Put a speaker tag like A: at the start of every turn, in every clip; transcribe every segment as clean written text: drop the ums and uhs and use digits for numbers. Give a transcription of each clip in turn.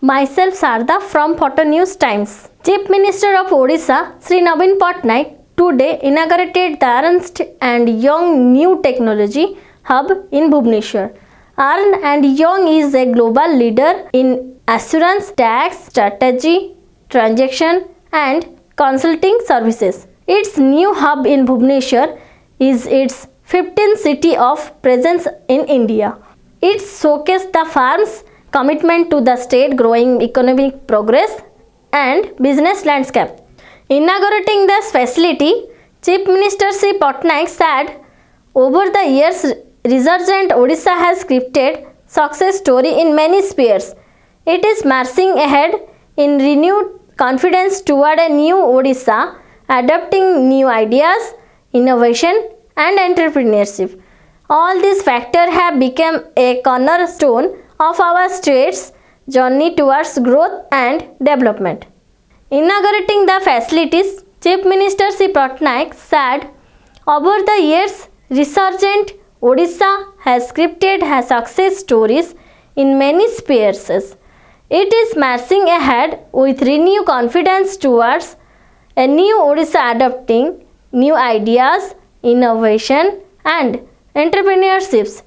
A: Myself Sarda from Photo News Times. Chief Minister of Odisha, Sri Navin Patnaik, today inaugurated the Ernst and Young New Technology Hub in Bhubaneswar. Ernst and Young is a global leader in assurance, tax, strategy, transaction, and consulting services. Its new hub in Bhubaneswar is its 15th city of presence in India. It showcases the firm's commitment to the state growing economic progress and business landscape. Inaugurating this facility, Chief Minister Sri Patnaik said, over the years, resurgent Odisha has scripted success story in many spheres. It is marching ahead in renewed confidence toward a new Odisha, adopting new ideas, innovation, and entrepreneurship. All these factors have become a cornerstone of our state's journey towards growth and development. Inaugurating the facilities, Chief Minister Sri Patnaik said, over the years, resurgent Odisha has scripted success stories in many spheres. It is marching ahead with renewed confidence towards a new Odisha, adopting new ideas, innovation, and entrepreneurships.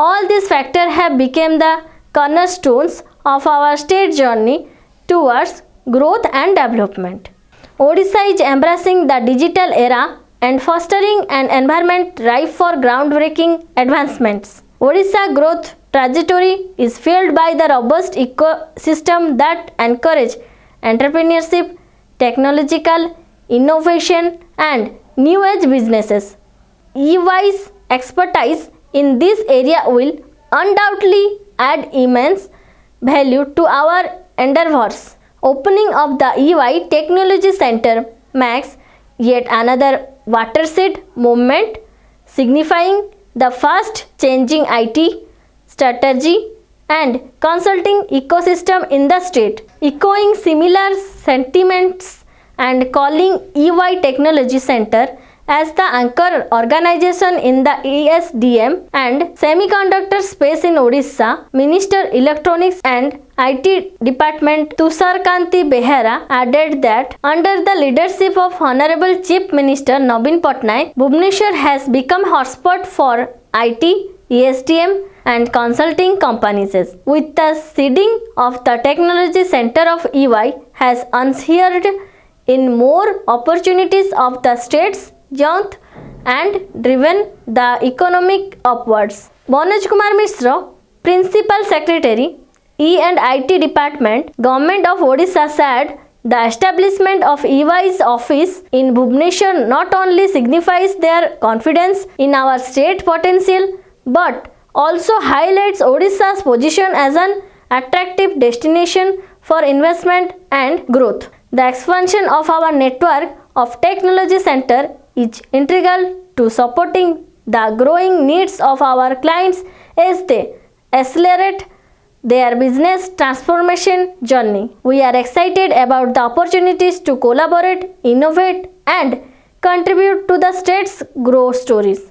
A: All these factors have become the cornerstones of our state journey towards growth and development. Odisha is embracing the digital era and fostering an environment ripe for groundbreaking advancements. Odisha growth trajectory is fueled by the robust ecosystem that encourage entrepreneurship, technological innovation, and new age businesses. EY's expertise in this area will undoubtedly add immense value to our endeavors. Opening of the EY Technology Center marks yet another watershed moment, signifying the fast changing IT, strategy, and consulting ecosystem in the state. Echoing similar sentiments and calling EY Technology Center as the anchor organization in the ESDM and semiconductor space in Odisha, Minister Electronics and IT Department Tushar Kanti Behera added that under the leadership of Honorable Chief Minister Navin Patnaik, Bhubaneswar has become hotspot for IT, ESDM and consulting companies. With the seeding of the Technology Center of EY has ushered in more opportunities of the state's youth and driven the economic upwards. Manoj Kumar Mishra, Principal Secretary, E&IT Department, Government of Odisha said the establishment of EY's office in Bhubaneswar not only signifies their confidence in our state potential but also highlights Odisha's position as an attractive destination for investment and growth. The expansion of our network of technology center is integral to supporting the growing needs of our clients as they accelerate their business transformation journey. We are excited about the opportunities to collaborate, innovate, and contribute to the state's growth stories.